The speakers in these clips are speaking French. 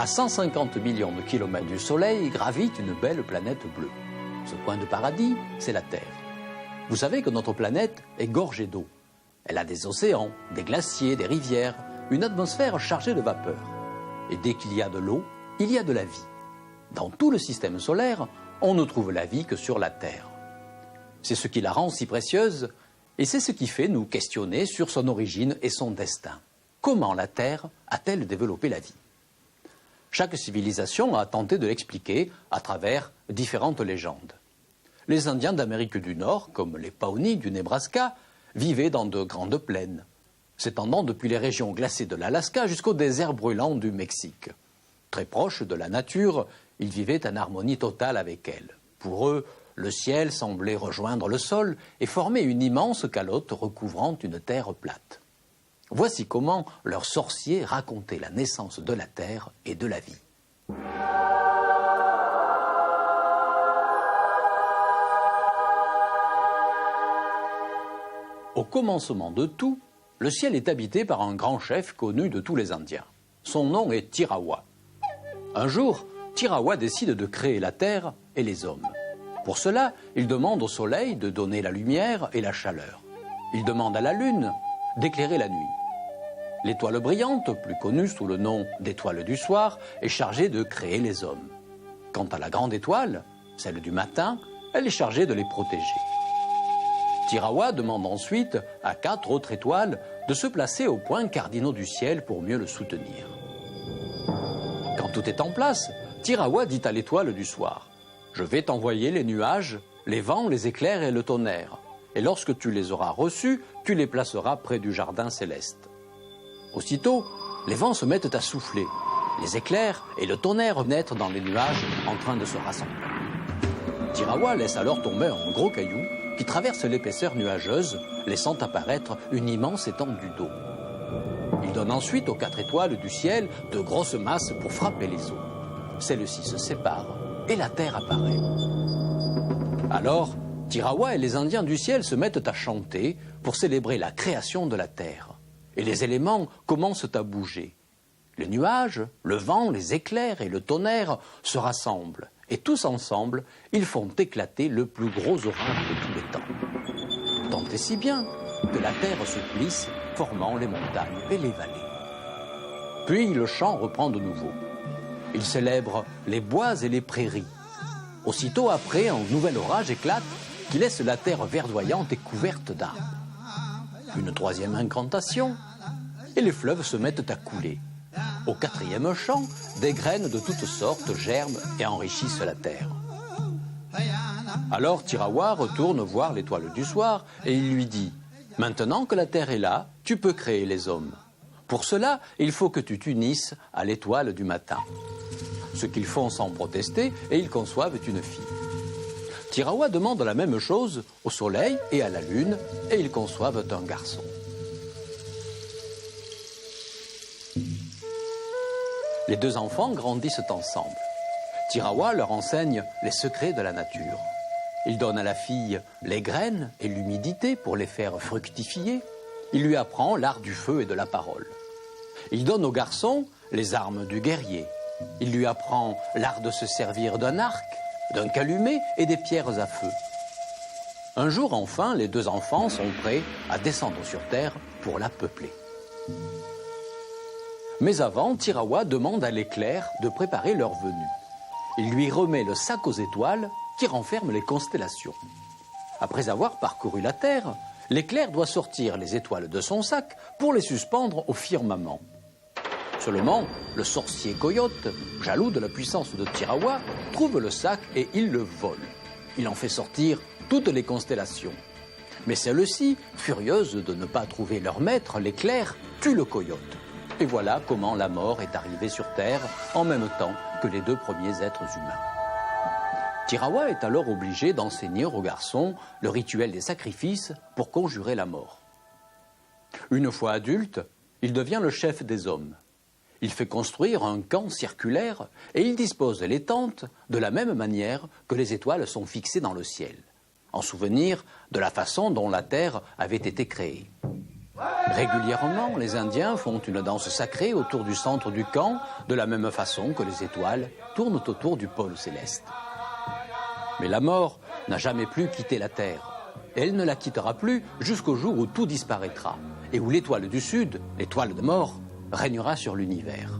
À 150 millions de kilomètres du Soleil gravite une belle planète bleue. Ce coin de paradis, c'est la Terre. Vous savez que notre planète est gorgée d'eau. Elle a des océans, des glaciers, des rivières, une atmosphère chargée de vapeur. Et dès qu'il y a de l'eau, il y a de la vie. Dans tout le système solaire, on ne trouve la vie que sur la Terre. C'est ce qui la rend si précieuse, et c'est ce qui fait nous questionner sur son origine et son destin. Comment la Terre a-t-elle développé la vie ? Chaque civilisation a tenté de l'expliquer à travers différentes légendes. Les Indiens d'Amérique du Nord, comme les Pawnees du Nebraska, vivaient dans de grandes plaines, s'étendant depuis les régions glacées de l'Alaska jusqu'au désert brûlant du Mexique. Très proches de la nature, ils vivaient en harmonie totale avec elle. Pour eux, le ciel semblait rejoindre le sol et former une immense calotte recouvrant une terre plate. Voici comment leurs sorciers racontaient la naissance de la terre et de la vie. Au commencement de tout, le ciel est habité par un grand chef connu de tous les Indiens. Son nom est Tirawa. Un jour, Tirawa décide de créer la terre et les hommes. Pour cela, il demande au soleil de donner la lumière et la chaleur. Il demande à la lune d'éclairer la nuit. L'étoile brillante, plus connue sous le nom d'étoile du soir, est chargée de créer les hommes. Quant à la grande étoile, celle du matin, elle est chargée de les protéger. Tirawa demande ensuite à 4 autres étoiles de se placer aux points cardinaux du ciel pour mieux le soutenir. Quand tout est en place, Tirawa dit à l'étoile du soir: « Je vais t'envoyer les nuages, les vents, les éclairs et le tonnerre. Et lorsque tu les auras reçus, tu les placeras près du jardin céleste. » Aussitôt, les vents se mettent à souffler, les éclairs et le tonnerre naître dans les nuages en train de se rassembler. Tirawa laisse alors tomber un gros caillou qui traverse l'épaisseur nuageuse, laissant apparaître une immense étendue d'eau. Il donne ensuite aux 4 étoiles du ciel de grosses masses pour frapper les eaux. Celles-ci se séparent et la terre apparaît. Alors, Tirawa et les Indiens du ciel se mettent à chanter pour célébrer la création de la terre. Et les éléments commencent à bouger. Les nuages, le vent, les éclairs et le tonnerre se rassemblent. Et tous ensemble, ils font éclater le plus gros orage de tous les temps. Tant et si bien que la terre se plisse, formant les montagnes et les vallées. Puis le chant reprend de nouveau. Il célèbre les bois et les prairies. Aussitôt après, un nouvel orage éclate qui laisse la terre verdoyante et couverte d'arbres. Une 3e incantation, et les fleuves se mettent à couler. Au 4e chant, des graines de toutes sortes germent et enrichissent la terre. Alors Tirawa retourne voir l'étoile du soir et il lui dit: « Maintenant que la terre est là, tu peux créer les hommes. Pour cela, il faut que tu t'unisses à l'étoile du matin. » Ce qu'ils font sans protester, et ils conçoivent une fille. Tirawa demande la même chose au soleil et à la lune, et ils conçoivent un garçon. Les 2 enfants grandissent ensemble. Tirawa leur enseigne les secrets de la nature. Il donne à la fille les graines et l'humidité pour les faire fructifier. Il lui apprend l'art du feu et de la parole. Il donne au garçon les armes du guerrier. Il lui apprend l'art de se servir d'un arc, d'un calumet et des pierres à feu. Un jour, enfin, les 2 enfants sont prêts à descendre sur Terre pour la peupler. Mais avant, Tirawa demande à l'éclair de préparer leur venue. Il lui remet le sac aux étoiles qui renferme les constellations. Après avoir parcouru la Terre, l'éclair doit sortir les étoiles de son sac pour les suspendre au firmament. Seulement, le sorcier Coyote, jaloux de la puissance de Tirawa, trouve le sac et il le vole. Il en fait sortir toutes les constellations. Mais celles-ci, furieuses de ne pas trouver leur maître, l'éclair, tuent le coyote. Et voilà comment la mort est arrivée sur Terre en même temps que les 2 premiers êtres humains. Tirawa est alors obligé d'enseigner aux garçons le rituel des sacrifices pour conjurer la mort. Une fois adulte, il devient le chef des hommes. Il fait construire un camp circulaire et il dispose les tentes de la même manière que les étoiles sont fixées dans le ciel, en souvenir de la façon dont la Terre avait été créée. Régulièrement, les Indiens font une danse sacrée autour du centre du camp, de la même façon que les étoiles tournent autour du pôle céleste. Mais la mort n'a jamais plus quitté la Terre. Et elle ne la quittera plus jusqu'au jour où tout disparaîtra et où l'étoile du Sud, l'étoile de mort, régnera sur l'univers.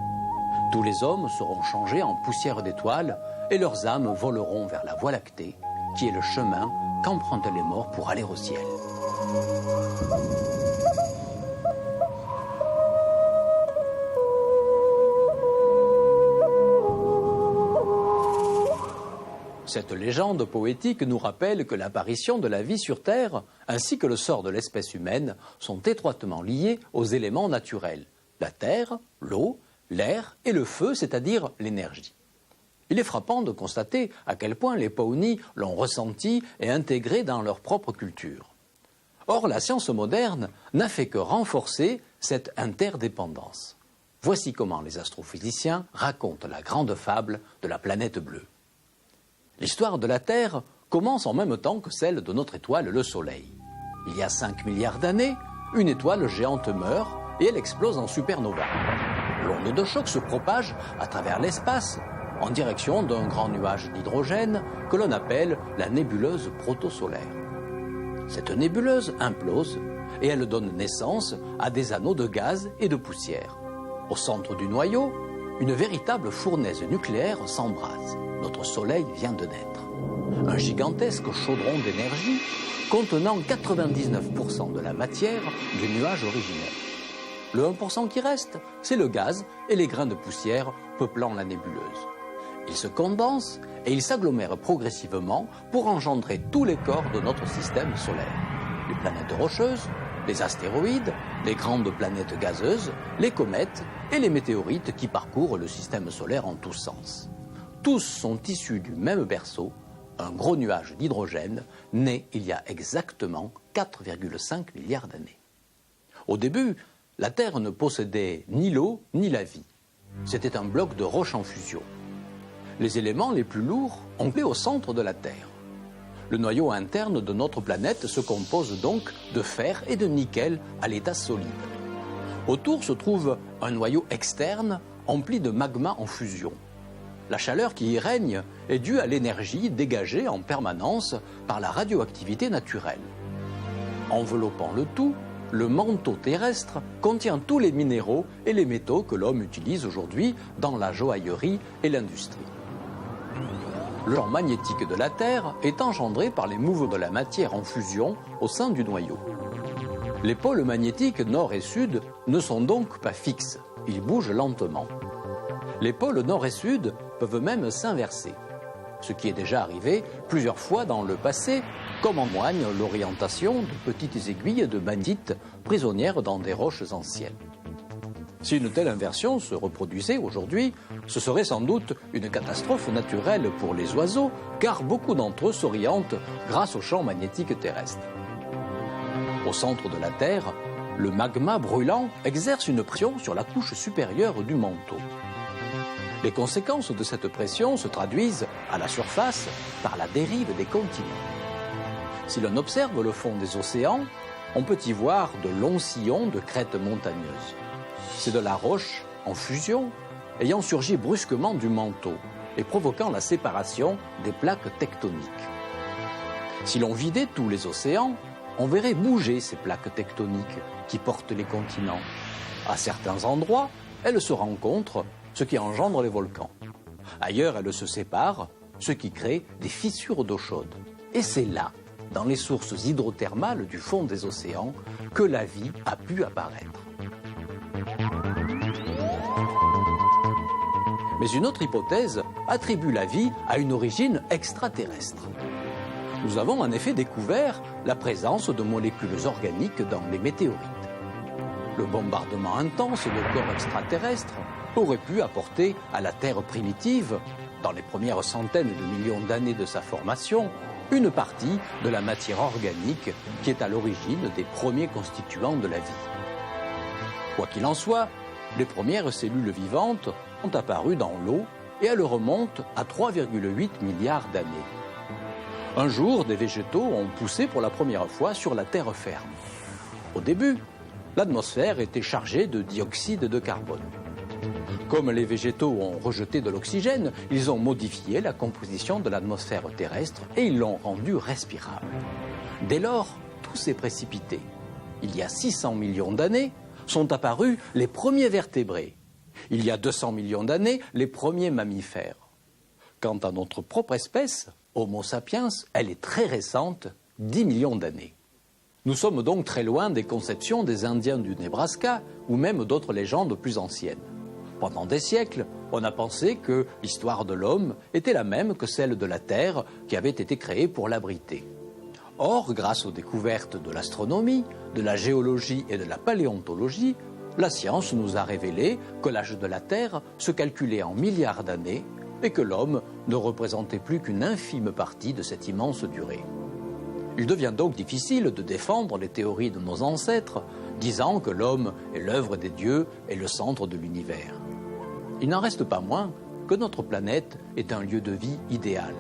Tous les hommes seront changés en poussière d'étoiles et leurs âmes voleront vers la Voie lactée, qui est le chemin qu'empruntent les morts pour aller au ciel. Cette légende poétique nous rappelle que l'apparition de la vie sur Terre, ainsi que le sort de l'espèce humaine, sont étroitement liés aux éléments naturels. La terre, l'eau, l'air et le feu, c'est-à-dire l'énergie. Il est frappant de constater à quel point les Pawnees l'ont ressenti et intégré dans leur propre culture. Or, la science moderne n'a fait que renforcer cette interdépendance. Voici comment les astrophysiciens racontent la grande fable de la planète bleue. L'histoire de la Terre commence en même temps que celle de notre étoile, le Soleil. Il y a 5 milliards d'années, une étoile géante meurt et elle explose en supernova. L'onde de choc se propage à travers l'espace en direction d'un grand nuage d'hydrogène que l'on appelle la nébuleuse protosolaire. Cette nébuleuse implose et elle donne naissance à des anneaux de gaz et de poussière. Au centre du noyau, une véritable fournaise nucléaire s'embrase. Notre Soleil vient de naître. Un gigantesque chaudron d'énergie contenant 99% de la matière du nuage originel. Le 1% qui reste, c'est le gaz et les grains de poussière peuplant la nébuleuse. Ils se condensent et ils s'agglomèrent progressivement pour engendrer tous les corps de notre système solaire. Les planètes rocheuses, les astéroïdes, les grandes planètes gazeuses, les comètes et les météorites qui parcourent le système solaire en tous sens. Tous sont issus du même berceau, un gros nuage d'hydrogène né il y a exactement 4,5 milliards d'années. Au début, la Terre ne possédait ni l'eau ni la vie. C'était un bloc de roches en fusion. Les éléments les plus lourds ont été au centre de la Terre. Le noyau interne de notre planète se compose donc de fer et de nickel à l'état solide. Autour se trouve un noyau externe empli de magma en fusion. La chaleur qui y règne est due à l'énergie dégagée en permanence par la radioactivité naturelle. Enveloppant le tout, le manteau terrestre contient tous les minéraux et les métaux que l'homme utilise aujourd'hui dans la joaillerie et l'industrie. Le champ magnétique de la Terre est engendré par les mouvements de la matière en fusion au sein du noyau. Les pôles magnétiques nord et sud ne sont donc pas fixes, ils bougent lentement. Les pôles nord et sud peuvent même s'inverser, ce qui est déjà arrivé plusieurs fois dans le passé, comme en témoigne l'orientation de petites aiguilles de magnétite prisonnières dans des roches anciennes. Si une telle inversion se reproduisait aujourd'hui, ce serait sans doute une catastrophe naturelle pour les oiseaux, car beaucoup d'entre eux s'orientent grâce au champ magnétique terrestre. Au centre de la Terre, le magma brûlant exerce une pression sur la couche supérieure du manteau. Les conséquences de cette pression se traduisent, à la surface, par la dérive des continents. Si l'on observe le fond des océans, on peut y voir de longs sillons de crêtes montagneuses. C'est de la roche en fusion ayant surgi brusquement du manteau et provoquant la séparation des plaques tectoniques. Si l'on vidait tous les océans, on verrait bouger ces plaques tectoniques qui portent les continents. À certains endroits, elles se rencontrent, ce qui engendre les volcans. Ailleurs, elles se séparent, ce qui crée des fissures d'eau chaude. Et c'est là, dans les sources hydrothermales du fond des océans, que la vie a pu apparaître. Mais une autre hypothèse attribue la vie à une origine extraterrestre. Nous avons en effet découvert la présence de molécules organiques dans les météorites. Le bombardement intense de corps extraterrestres aurait pu apporter à la Terre primitive, dans les premières centaines de millions d'années de sa formation, une partie de la matière organique qui est à l'origine des premiers constituants de la vie. Quoi qu'il en soit, les premières cellules vivantes ont apparu dans l'eau et elles remontent à 3,8 milliards d'années. Un jour, des végétaux ont poussé pour la première fois sur la terre ferme. Au début, l'atmosphère était chargée de dioxyde de carbone. Comme les végétaux ont rejeté de l'oxygène, ils ont modifié la composition de l'atmosphère terrestre et ils l'ont rendue respirable. Dès lors, tout s'est précipité. Il y a 600 millions d'années, sont apparus les premiers vertébrés. Il y a 200 millions d'années, les premiers mammifères. Quant à notre propre espèce, Homo sapiens, elle est très récente, 10 millions d'années. Nous sommes donc très loin des conceptions des Indiens du Nebraska ou même d'autres légendes plus anciennes. Pendant des siècles, on a pensé que l'histoire de l'homme était la même que celle de la Terre qui avait été créée pour l'abriter. Or, grâce aux découvertes de l'astronomie, de la géologie et de la paléontologie, la science nous a révélé que l'âge de la Terre se calculait en milliards d'années et que l'homme ne représentait plus qu'une infime partie de cette immense durée. Il devient donc difficile de défendre les théories de nos ancêtres, disant que l'homme est l'œuvre des dieux et le centre de l'univers. Il n'en reste pas moins que notre planète est un lieu de vie idéal.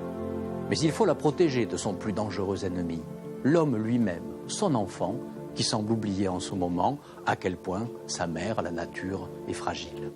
Mais il faut la protéger de son plus dangereux ennemi, l'homme lui-même, son enfant, qui semble oublier en ce moment à quel point sa mère, la nature, est fragile.